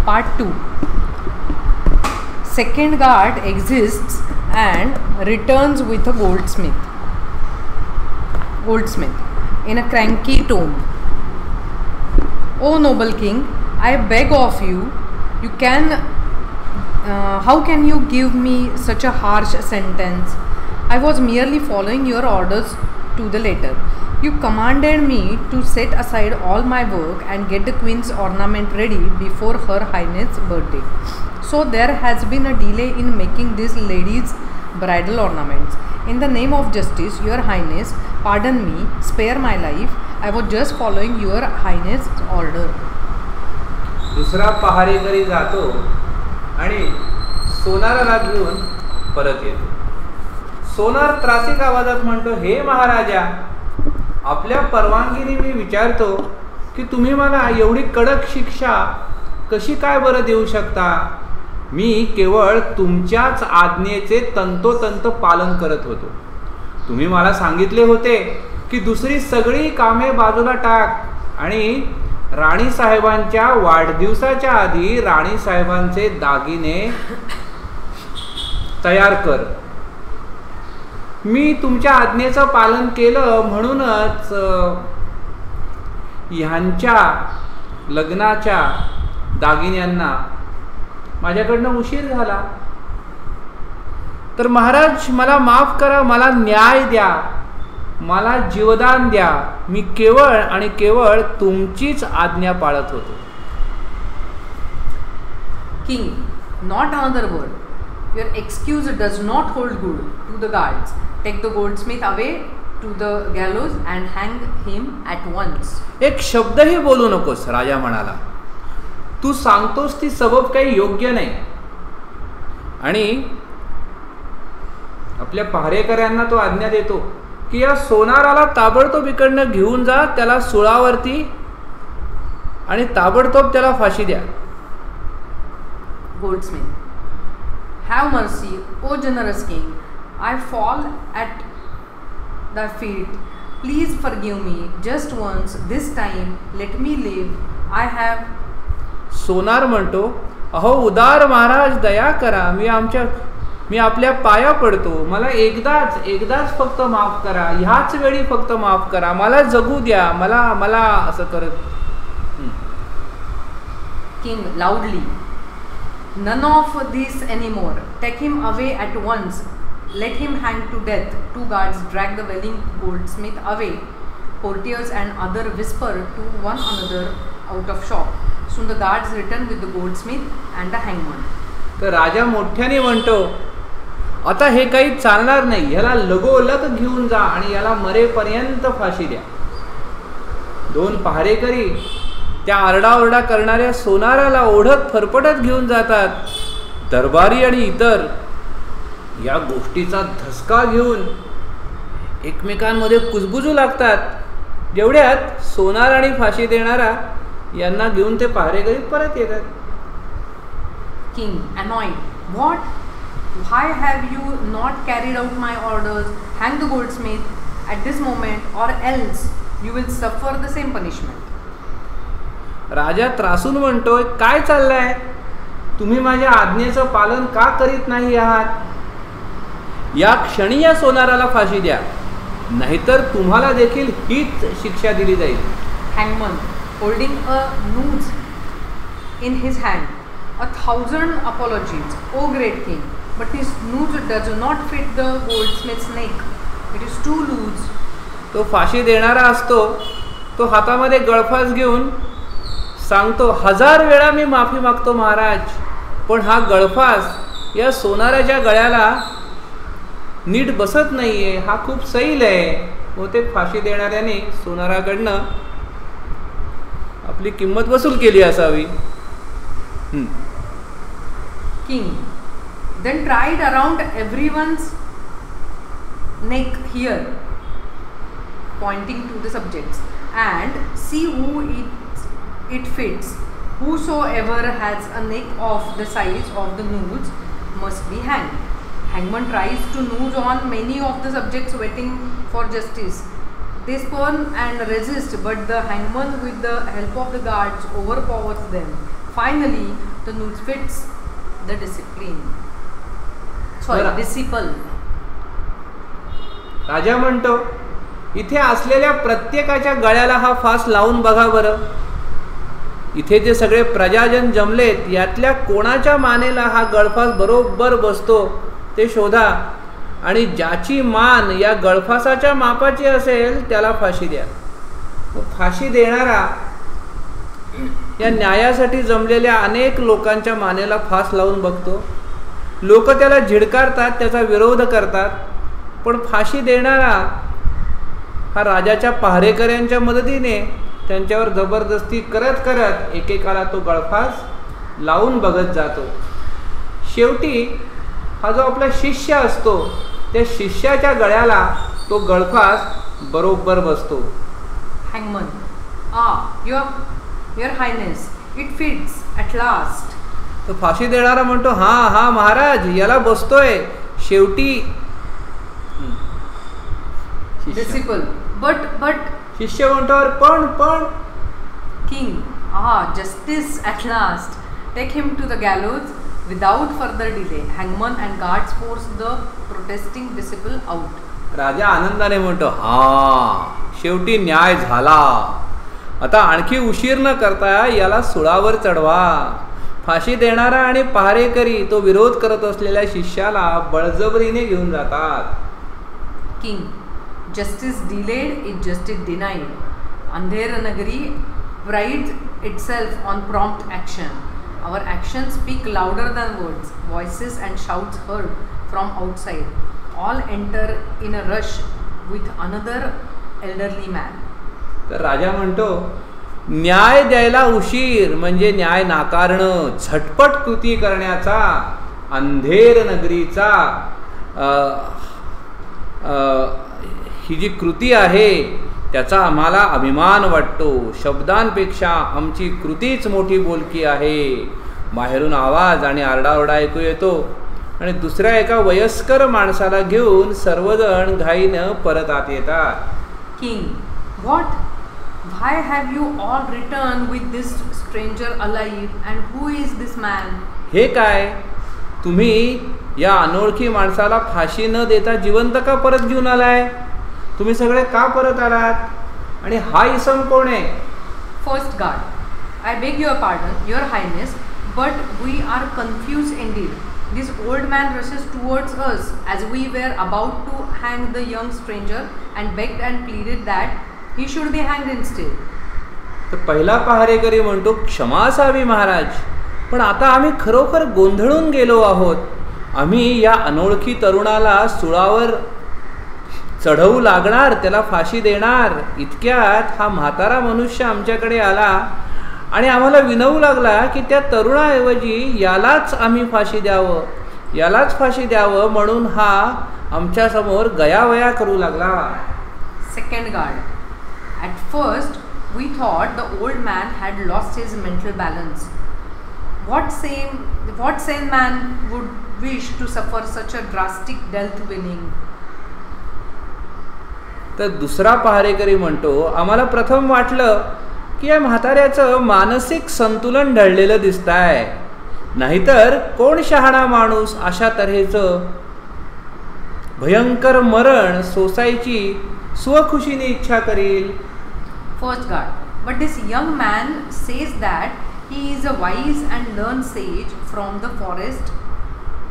Part 2. Second guard exists and returns with a goldsmith in a cranky tone. O noble king, I beg of you, how can you give me such a harsh sentence? I was merely following your orders to the letter. You commanded me to set aside all my work and get the queen's ornament ready before her highness' birthday. So there has been a delay in making this lady's bridal ornaments. In the name of justice, your highness, pardon me, spare my life. I was just following your highness' order. दुसरा पहारेकरी जातो आणि सोनाराला घेऊन परत येतो. सोनार त्रासिक आवाजात म्हणतो, हे महाराजा, आपल्या परवानगीने मी विचारतो की तुम्ही मला एवढी कडक शिक्षा कशी काय बरं देऊ शकता? मी केवळ तुमच्याच आज्ञेचे तंतोतंत पालन करत होतो. तुम्ही मला सांगितले होते की दुसरी सगळी कामे बाजूला टाक आणि राणी साहेबांच्या वाढदिवसाच्या आधी राणी साहेबांचे दागिने तयार कर. मी तुमच्या आज्ञेचं पालन केलं, म्हणूनच ह्यांच्या लग्नाच्या दागिन्यांना माझ्याकडनं उशीर झाला. तर महाराज, मला माफ करा, मला न्याय द्या, मला जीवदान द्या. मी केवळ आणि केवळ तुमचीच आज्ञा पाळत होतो. King, not another word. Your excuse does not hold good. To the guards, take the goldsmith away to the gallows and hang him at once. एक शब्दही बोलू नकोस, राजा म्हणाला. तू सांगतोस ती सबब काही योग्य नाही. आणि आपल्या पहारेकऱ्यांना तो आज्ञा देतो की या सोनाराला ताबडतोब इकडनं घेऊन जा, त्याला सुळावरती आणि ताबडतोब त्याला फाशी द्या. Goldsmith, have mercy, O generous king. I fall at thy feet. Please forgive me just once. This time let me live. I have. सोनार म्हणतो, अहो उदार महाराज, दया करा. मी आपल्या पाया पडतो. मला एकदाच फक्त माफ करा. ह्याच वेळी फक्त माफ करा. मला जगू द्या. मला असं करत. King loudly, none of this anymore. Take him away at once. Let him hang to death. Two guards drag the wailing goldsmith away. Courtiers and other whisper to one another out of shock. Soon the guards return with the goldsmith and the hangman. तर राजा मोठ्याने म्हणतो, आता हे काही चालणार नाही. याला लगोलग घेऊन जा आणि याला मरेपर्यंत फाशी द्या. दोन पहारेकरी त्या आरडाओरडा करणाऱ्या सोनाराला ओढत फरफटत घेऊन जातात. दरबारी आणि इतर या गोष्टीचा धसका घेऊन एकमेकांमध्ये कुजबुजू लागतात. जेवढ्यात सोनार आणि फाशी देणारा यांना घेऊन ते पहारेकरी परत येतात. King, annoyed, what? Why have you not carried out my orders? Hang the goldsmith at this moment, or else you will suffer the same punishment. राजा त्रासून म्हणतोय, काय चाललंय? तुम्ही माझ्या आज्ञेचं पालन का करीत नाही आहात? या क्षणी या सोनाराला फाशी द्या, नाहीतर तुम्हाला देखील हीच शिक्षा दिली जाईल. Hangman, holding a noose in his hand, 1,000 apologies, O great king, but this noose does not fit the goldsmith's neck. It is too loose. तो फाशी देणारा असतो. तो हातामध्ये गळफास घेऊन सांगतो, 1000 वेळा मी माफी मागतो महाराज, पण हा गळफास या सोनाराच्या गळ्याला नीट बसत नाहीये. हा खूप सैल आहे. बहुतेक फाशी देणाऱ्याने सोनाराकडनं आपली किंमत वसूल केली असावी. King, then try it around everyone's neck here, pointing to the subjects, and see who it fits. Whosoever has a neck of the size of the noose must be hanged. Hangman tries to noose on many of the subjects waiting for justice. They spurn and resist, but the hangman with the help of the guards overpowers them. Finally, the Nuzfits, the discipline. बरं. Disciple. राजा म्हणतो इथे असलेल्या प्रत्येकाच्या गळ्याला हा फास लावून बघा बरं. इथे जे सगळे प्रजाजन जमलेत यातल्या कोणाच्या मानेला हा गळफास बरोबर बसतो ते शोधा आणि ज्याची मान या गळफासाच्या मापाची असेल त्याला फाशी द्या. फाशी देणारा या न्यायासाठी जमलेल्या अनेक लोकांच्या मानेला फास लावून बघतो. लोक त्याला झिडकारतात, त्याचा विरोध करतात, पण फाशी देणारा हा राजाच्या पहारेकऱ्यांच्या मदतीने त्यांच्यावर जबरदस्ती करत करत एकेकाला तो गळफास लावून बघत जातो. शेवटी हा जो आपला शिष्य असतो त्या शिष्याच्या गळ्याला तो गळफास बरोबर बसतो. Hangman. Your Highness, it fits at last. तो फाशी देणारा म्हणतो हा महाराज याला बसतोय शेवटी. Disciple. But शिष्य म्हणतो पण King. Justice at last. Take him to the gallows without further delay. Hangman and guards force the protesting disciple out. राजा आनंदाने म्हणतो शेवटी न्याय झाला. आता आणखी उशीर न करता याला सुळावर चढवा. फाशी देणारा आणि पहारेकरी तो विरोध करत असलेल्या शिष्याला बळजबरीने घेऊन जातात. King. Justice delayed is justice denied. Andhera Nagari prides itself on prompt action. Our actions speak louder than words. Voices and shouts heard from outside. All enter in a rush with another elderly man. तर राजा म्हणतो न्याय द्यायला उशीर म्हणजे न्याय नाकारणं, झटपट कृती करण्याचा अंधेर नगरीचा ही जी कृती आहे त्याचा आम्हाला अभिमान वाटतो. शब्दांपेक्षा आमची कृतीच मोठी बोलकी आहे. बाहेरून आवाज आणि आरडाओरडा ऐकू येतो आणि दुसऱ्या एका वयस्कर माणसाला घेऊन सर्वजण घाईनं परत आत येतात. King, what? Why have you all returned with this stranger alive? And who is this man? हे काय, तुम्ही या अनोळखी माणसाला फाशी न देता जिवंत का परत घेऊन आलाय? तुम्ही सगळे का परत आलात? आणि हा इसम कोण आहे? First guard, I beg your pardon, your highness, but we are confused indeed. This old man rushes towards us as we were about to hang the young stranger and begged and pleaded that he should be hanged instead. तर पहिला पहारेकरी म्हणतो क्षमा असावी महाराज, पण आता आम्ही खरोखर गोंधळून गेलो आहोत. आम्ही या अनोळखी तरुणाला सुळावर चढवू लागणार, त्याला फाशी देणार. इतक्यात हा म्हातारा मनुष्य आमच्याकडे आला आणि आम्हाला विनवू लागला की त्या तरुणाऐवजी यालाच आम्ही फाशी द्यावं, यालाच फाशी द्यावं, म्हणून हा आमच्यासमोर गयावया करू लागला. Second guard, at first we thought the old man had lost his mental balance. What sane man would wish to suffer such a drastic death winning? तर दुसरा पहारेकरी म्हणतो आम्हाला प्रथम वाटलं की या म्हाताऱ्याचं मानसिक संतुलन ढळलेलं दिसतंय, नाहीतर कोण शहाणा माणूस अशा तऱ्हेचं भयंकर मरण सोसायची स्वखुशीने इच्छा करील. First guard, but this young man says that he is a wise and learned sage from the forest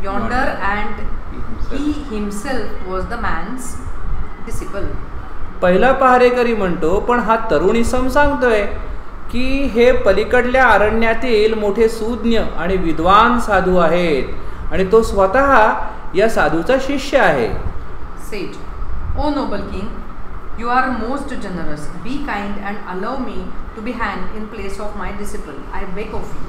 yonder and he himself was the man's disciple. पहिला पहारेकरी म्हणतो पण हा तरुणी सांगतोय की हे पलीकडल्या अरण्यातील मोठे सुज्ञ आणि विद्वान साधू आहेत आणि तो स्वतः या साधूचा शिष्य आहे. Sage, O noble king, you are most generous. Be kind and allow me to be hanged in place of my disciple. I beg of you.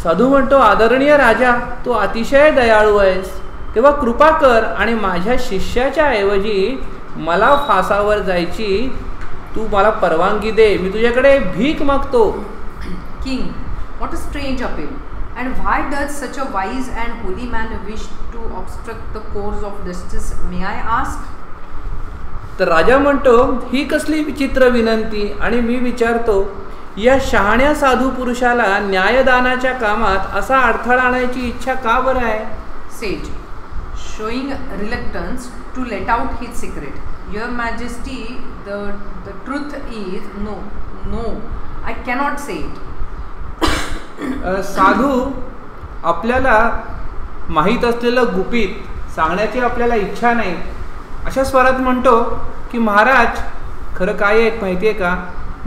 साधू म्हणतो आदरणीय राजा, तू अतिशय दयाळू आहेस, तेव्हा कृपा कर आणि माझ्या शिष्याच्या ऐवजी मला फासावर जायची तू मला परवानगी दे. मी तुझ्याकडे भीक मागतो. King, what a strange appeal. And why does such a wise and holy man wish to obstruct the course of justice? May I ask? तर राजा म्हणतो ही कसली विचित्र विनंती. आणि मी विचारतो या शहाण्या साधू पुरुषाला न्यायदानाच्या कामात असा अडथळा आणायची इच्छा का बरं आहे? Sage, showing reluctance to let out his secret. Your Majesty, the truth is no, I cannot say it. साधू आपल्याला माहीत असलेलं गुपित सांगण्याची आपल्याला इच्छा नाही अशा स्वरात म्हणतो की महाराज खरं काय आहे माहिती आहे का?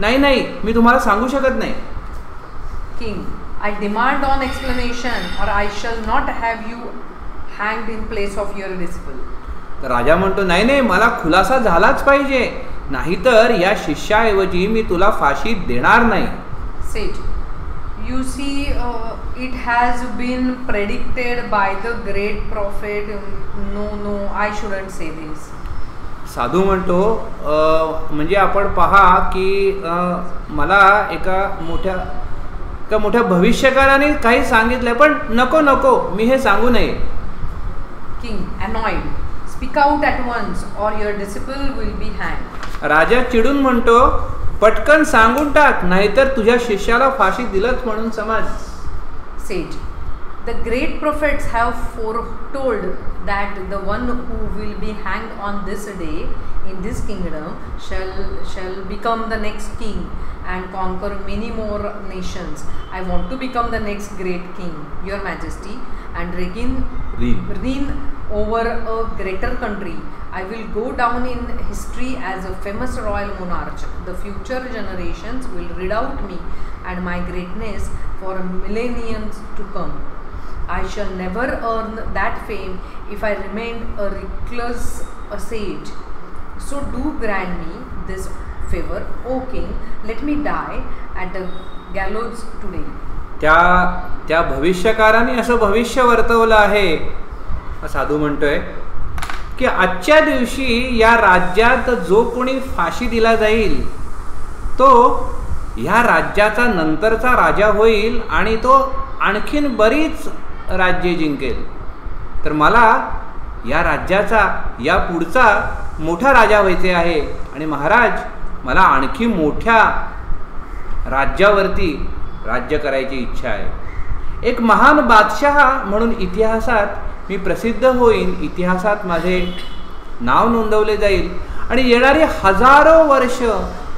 नाही मी तुम्हाला सांगू शकत नाही. King, I demand on explanation or I shall not have you hanged in place of your disciple. राजा म्हणतो नाही मला खुलासा झालाच पाहिजे, नाहीतर या शिष्याऐवजी मी तुला फाशी देणार नाही. Sage, you see, it has been predicted by the great prophet. No, I shouldn't say this. साधू म्हणतो म्हणजे आपण पहा की मला एका मोठ्या भविष्यकाराने काही सांगितलंय, पण नको मी हे सांगू नये. King, annoyed, speak out at once or your disciple will be hanged. राजा चिडून म्हणतो पटकन सांगून टाक, नाहीतर तुझ्या शिष्याला फाशी दिलंच म्हणून समज. Sage, the great prophets have foretold that the one who will be hanged on this day in this kingdom shall become the next king and conquer many more nations. I want to become the next great king, Your Majesty, and reign over a greater country. I will go down in history as a famous royal monarch. The future generations will read out me and my greatness for millenniums to come. I shall never earn that fame if I remained a recluse sage. So do grant me this favor, O king. Let me die at the gallows today. त्या भविष्यकाराने असं भविष्य वर्तवलं आहे, साधू म्हणतोय की आजच्या दिवशी या राज्यात जो कोणी फाशी दिला जाईल तो ह्या राज्याचा नंतरचा राजा होईल आणि तो आणखीन बरीच राज्ये जिंकेल. तर मला या राज्याचा या पुढचा मोठा राजा व्हायचे आहे आणि महाराज मला आणखी मोठ्या राज्यावरती राज्य करायची इच्छा आहे. एक महान बादशाह म्हणून इतिहासात मी प्रसिद्ध होईन, इतिहासात माझे नाव नोंदवले जाईल आणि येणारी हजारो वर्ष,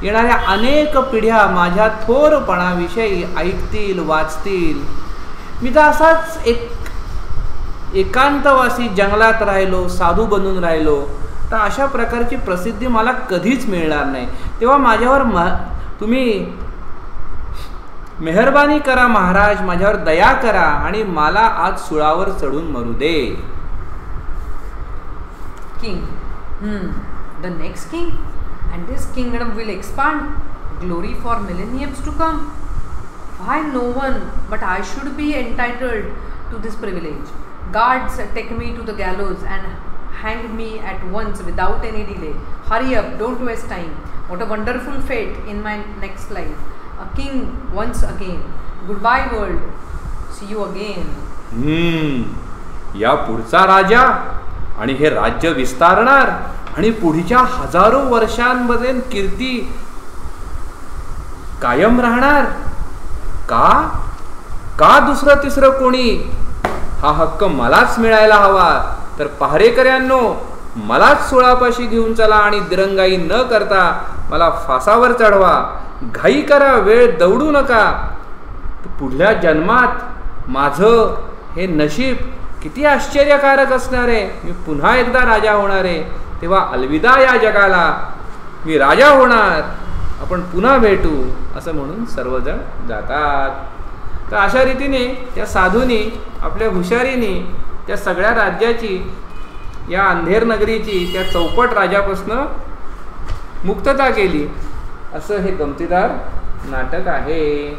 येणाऱ्या अनेक पिढ्या माझ्या थोरपणाविषयी ऐकतील, वाचतील. मी तर असाच एकांतवासी जंगलात राहिलो, साधू बनून राहिलो, तर अशा प्रकारची प्रसिद्धी मला कधीच मिळणार नाही. तेव्हा माझ्यावर तुम्ही मेहरबानी करा महाराज, माझ्यावर दया करा आणि मला आज सुळावर चढून मरू दे. King, the next king, and this kingdom will expand, glory for millenniums to come. Why no one but I should be entitled to this privilege? Guards, take me to the gallows and hang me at once without any delay. Hurry up, don't waste time. What a wonderful fate in my next life. A king once again. Goodbye world. See you again. या पुढचा राजा आणि हे राज्य विस्तारणार आणि पुढच्या हजारो वर्षांमध्ये कीर्ती कायम राहणार. का दुसरं तिसरं कोणी? हा हक्क मलाच मिळायला हवा. तर पहारेकऱ्यांनो, मलाच सुळापाशी घेऊन चला आणि दिरंगाई न करता मला फासावर चढवा. घाई करा, वेळ दौडू नका. पुढल्या जन्मात माझं हे नशीब किती आश्चर्यकारक असणार आहे. मी पुन्हा एकदा राजा होणार आहे. तेव्हा अलविदा या जगाला, मी राजा होणार, आपण पुन्हा भेटू, असं म्हणून सर्वजण जातात. तर अशा रीतीने त्या साधूनी आपल्या हुशारीने त्या सगळ्या राज्याची, या अंधेर नगरीची, त्या चौपट राजापासून मुक्तता केली. असं हे गमतीदार नाटक आहे.